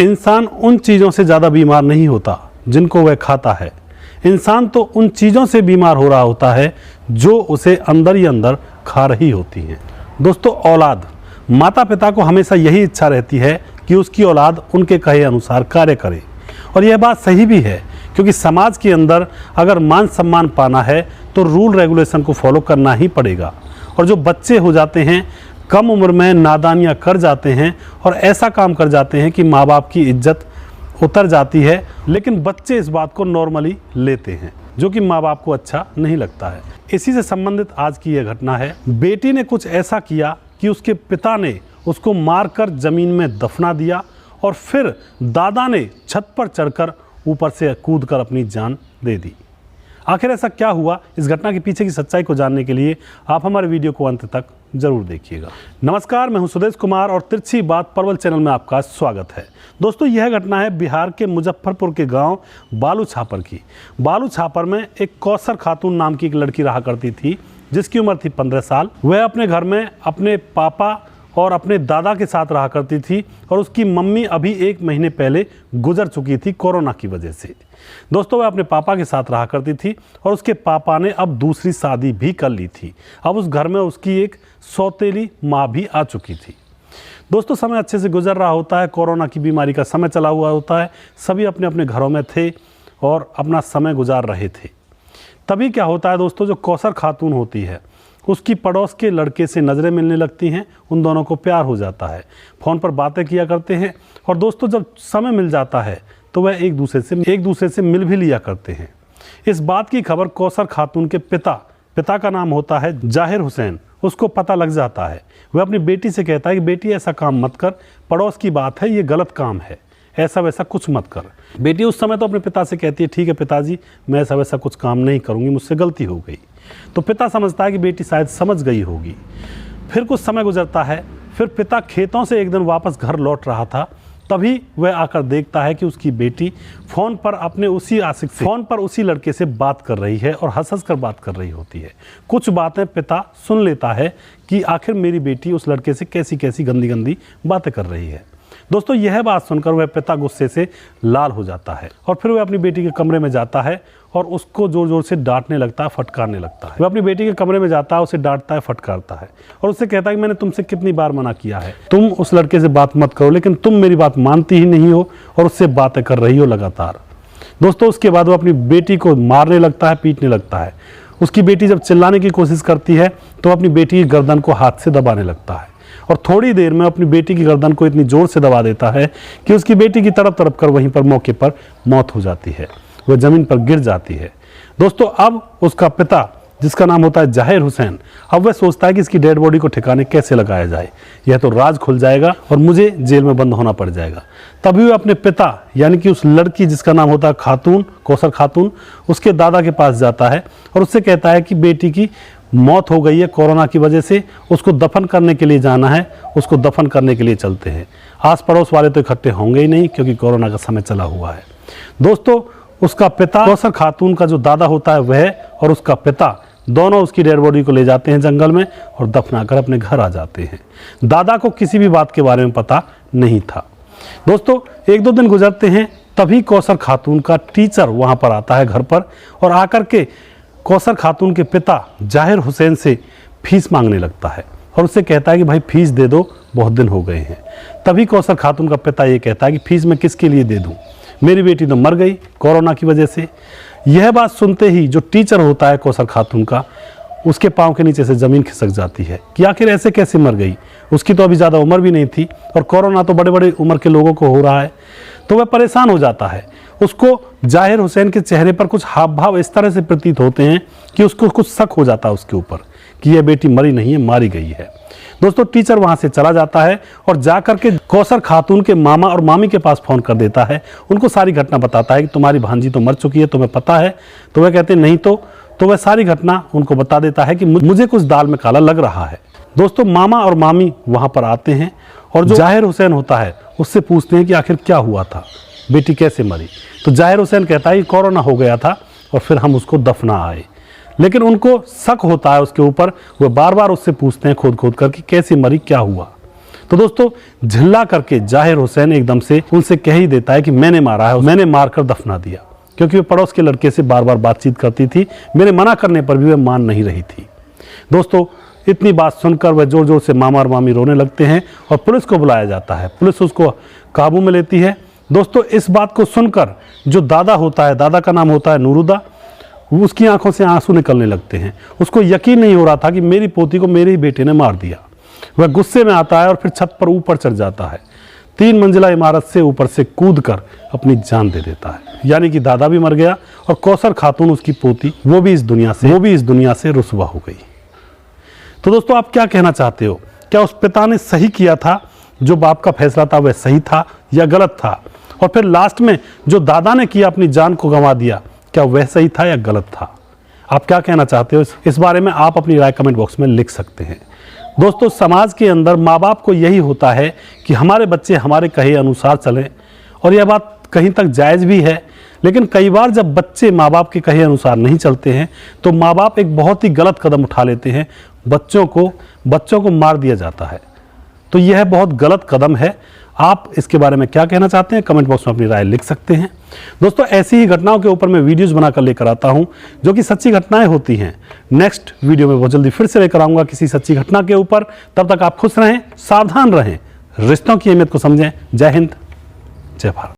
इंसान उन चीज़ों से ज़्यादा बीमार नहीं होता जिनको वह खाता है। इंसान तो उन चीज़ों से बीमार हो रहा होता है जो उसे अंदर ही अंदर खा रही होती हैं। दोस्तों, औलाद, माता पिता को हमेशा यही इच्छा रहती है कि उसकी औलाद उनके कहे अनुसार कार्य करे। और यह बात सही भी है, क्योंकि समाज के अंदर अगर मान सम्मान पाना है तो रूल रेगुलेशन को फॉलो करना ही पड़ेगा। और जो बच्चे हो जाते हैं, कम उम्र में नादानियाँ कर जाते हैं और ऐसा काम कर जाते हैं कि माँ बाप की इज्जत उतर जाती है, लेकिन बच्चे इस बात को नॉर्मली लेते हैं, जो कि माँ बाप को अच्छा नहीं लगता है। इसी से संबंधित आज की यह घटना है। बेटी ने कुछ ऐसा किया कि उसके पिता ने उसको मारकर जमीन में दफना दिया और फिर दादा ने छत पर चढ़कर ऊपर से कूदकर अपनी जान दे दी। आखिर ऐसा क्या हुआ, इस घटना के पीछे की सच्चाई को जानने के लिए आप हमारे वीडियो को अंत तक जरूर देखिएगा। नमस्कार, मैं हूं सुदेश कुमार और तिरछी बात परवल चैनल में आपका स्वागत है। दोस्तों, यह घटना है बिहार के मुजफ्फरपुर के गांव बालू छापर की। बालू छापर में एक कौसर खातून नाम की एक लड़की रहा करती थी, जिसकी उम्र थी 15 साल। वह अपने घर में अपने पापा और अपने दादा के साथ रहा करती थी और उसकी मम्मी अभी 1 महीने पहले गुजर चुकी थी कोरोना की वजह से। दोस्तों, वह अपने पापा के साथ रहा करती थी और उसके पापा ने अब दूसरी शादी भी कर ली थी। अब उस घर में उसकी एक सौतेली माँ भी आ चुकी थी। दोस्तों, समय अच्छे से गुजर रहा होता है, कोरोना की बीमारी का समय चला हुआ होता है, सभी अपने अपने घरों में थे और अपना समय गुजार रहे थे। तभी क्या होता है दोस्तों, जो कौसर खातून होती है उसकी पड़ोस के लड़के से नज़रें मिलने लगती हैं। उन दोनों को प्यार हो जाता है, फ़ोन पर बातें किया करते हैं और दोस्तों जब समय मिल जाता है तो वह एक दूसरे से मिल भी लिया करते हैं। इस बात की खबर कौसर खातून के पिता का नाम होता है जाहिर हुसैन, उसको पता लग जाता है। वह अपनी बेटी से कहता है कि बेटी ऐसा काम मत कर, पड़ोस की बात है, ये गलत काम है, ऐसा वैसा कुछ मत कर। बेटी उस समय तो अपने पिता से कहती है, ठीक है पिताजी, मैं ऐसा वैसा कुछ काम नहीं करूँगी, मुझसे गलती हो गई। तो पिता समझता है कि बेटी शायद समझ गई होगी। फिर कुछ समय गुजरता है, फिर पिता खेतों से एक दिन वापस घर लौट रहा था, तभी वह आकर देखता है कि उसकी बेटी फ़ोन पर अपने उसी लड़के से बात कर रही है और हंस कर बात कर रही होती है। कुछ बातें पिता सुन लेता है कि आखिर मेरी बेटी उस लड़के से कैसी कैसी गंदी गंदी बातें कर रही है। दोस्तों, यह बात सुनकर वह पिता गुस्से से लाल हो जाता है और फिर वह अपनी बेटी के कमरे में जाता है और उसको जोर जोर से डांटने लगता है, फटकारने लगता है। वह अपनी बेटी के कमरे में जाता है, उसे डांटता है, फटकारता है और उससे कहता है कि मैंने तुमसे कितनी बार मना किया है, तुम उस लड़के से बात मत करो, लेकिन तुम मेरी बात मानती ही नहीं हो और उससे बातें कर रही हो लगातार। दोस्तों, उसके बाद वो अपनी बेटी को मारने लगता है, पीटने लगता है। उसकी बेटी जब चिल्लाने की कोशिश करती है तो अपनी बेटी की गर्दन को हाथ से दबाने लगता है और थोड़ी देर में अपनी बेटी की गर्दन को इतनी जोर से दबा देता है कि उसकी बेटी की तड़प तड़प कर वहीं पर मौके पर मौत हो जाती है, वह जमीन पर गिर जाती है। दोस्तों, अब उसका पिता, जिसका नाम होता है जाहिर हुसैन, अब वह सोचता है कि इसकी डेड बॉडी को ठिकाने कैसे लगाया जाए, यह तो राज खुल जाएगा और मुझे जेल में बंद होना पड़ जाएगा। तभी वह अपने पिता यानी कि उस लड़की जिसका नाम होता है खातून, कौसर खातून, उसके दादा के पास जाता है और उससे कहता है कि बेटी की मौत हो गई है कोरोना की वजह से, उसको दफन करने के लिए जाना है, उसको दफन करने के लिए चलते हैं। आस पड़ोस वाले तो इकट्ठे होंगे ही नहीं, क्योंकि कोरोना का समय चला हुआ है। दोस्तों, उसका पिता, कौसर खातून का जो दादा होता है, वह और उसका पिता दोनों उसकी डेड बॉडी को ले जाते हैं जंगल में और दफनाकर अपने घर आ जाते हैं। दादा को किसी भी बात के बारे में पता नहीं था। दोस्तों, 1-2 दिन गुजरते हैं, तभी कौसर खातून का टीचर वहाँ पर आता है घर पर और आकर के कौसर खातून के पिता जाहिर हुसैन से फीस मांगने लगता है और उससे कहता है कि भाई फीस दे दो, बहुत दिन हो गए हैं। तभी कौसर खातून का पिता ये कहता है कि फीस मैं किसके लिए दे दूं, मेरी बेटी तो मर गई कोरोना की वजह से। यह बात सुनते ही जो टीचर होता है कौसर खातून का, उसके पाँव के नीचे से ज़मीन खिसक जाती है कि आखिर ऐसे कैसे मर गई। उसकी तो अभी ज़्यादा उम्र भी नहीं थी और कोरोना तो बड़े बड़े उम्र के लोगों को हो रहा है। तो वह परेशान हो जाता है। उसको जाहिर हुसैन के चेहरे पर कुछ हाव भाव इस तरह से प्रतीत होते हैं कि उसको कुछ शक हो जाता है उसके ऊपर कि यह बेटी मरी नहीं है, मारी गई है। दोस्तों, टीचर वहाँ से चला जाता है और जाकर के कौसर खातून के मामा और मामी के पास फ़ोन कर देता है। उनको सारी घटना बताता है कि तुम्हारी भांजी तो मर चुकी है, तुम्हें पता है? तो वह कहते हैं नहीं तो वह सारी घटना उनको बता देता है कि मुझे कुछ दाल में काला लग रहा है। दोस्तों, मामा और मामी वहाँ पर आते हैं और जो जाहिर हुसैन होता है उससे पूछते हैं कि आखिर क्या हुआ था, बेटी कैसे मरी। तो जाहिर हुसैन कहता है कि कोरोना हो गया था और फिर हम उसको दफना आए। लेकिन उनको शक होता है उसके ऊपर, वो बार बार उससे पूछते हैं खोद खोद कर कि कैसे मरी, क्या हुआ। तो दोस्तों झिल्ला करके जाहिर हुसैन एकदम से उनसे कह ही देता है कि मैंने मारा है, मैंने मारकर दफना दिया, क्योंकि वो पड़ोस के लड़के से बार बार बातचीत करती थी, मेरे मना करने पर भी वह मान नहीं रही थी। दोस्तों इतनी बात सुनकर वह जोर जोर से मामा और मामी रोने लगते हैं और पुलिस को बुलाया जाता है। पुलिस उसको काबू में लेती है। दोस्तों इस बात को सुनकर जो दादा होता है, दादा का नाम होता है नूरुदा, उसकी आंखों से आंसू निकलने लगते हैं। उसको यकीन नहीं हो रहा था कि मेरी पोती को मेरे ही बेटे ने मार दिया। वह गुस्से में आता है और फिर छत पर ऊपर चढ़ जाता है। 3 मंजिला इमारत से ऊपर से कूदकर अपनी जान दे देता है। यानी कि दादा भी मर गया और कौसर खातून उसकी पोती वो भी इस दुनिया से रुसवा हो गई। तो दोस्तों आप क्या कहना चाहते हो? क्या उस पिता ने सही किया था? जो बाप का फैसला था वह सही था या गलत था? और फिर लास्ट में जो दादा ने किया, अपनी जान को गंवा दिया, क्या वह सही था या गलत था? आप क्या कहना चाहते हो इस बारे में? आप अपनी राय कमेंट बॉक्स में लिख सकते हैं। दोस्तों समाज के अंदर माँ बाप को यही होता है कि हमारे बच्चे हमारे कहे अनुसार चलें, और यह बात कहीं तक जायज़ भी है। लेकिन कई बार जब बच्चे माँ बाप के कहे अनुसार नहीं चलते हैं तो माँ बाप एक बहुत ही गलत कदम उठा लेते हैं, बच्चों को मार दिया जाता है। तो यह बहुत गलत कदम है। आप इसके बारे में क्या कहना चाहते हैं? कमेंट बॉक्स में अपनी राय लिख सकते हैं। दोस्तों ऐसी ही घटनाओं के ऊपर मैं वीडियोस बनाकर लेकर आता हूं जो कि सच्ची घटनाएं होती हैं। नेक्स्ट वीडियो में बहुत जल्दी फिर से लेकर आऊंगा किसी सच्ची घटना के ऊपर। तब तक आप खुश रहें, सावधान रहें, रिश्तों की अहमियत को समझें। जय हिंद, जय भारत।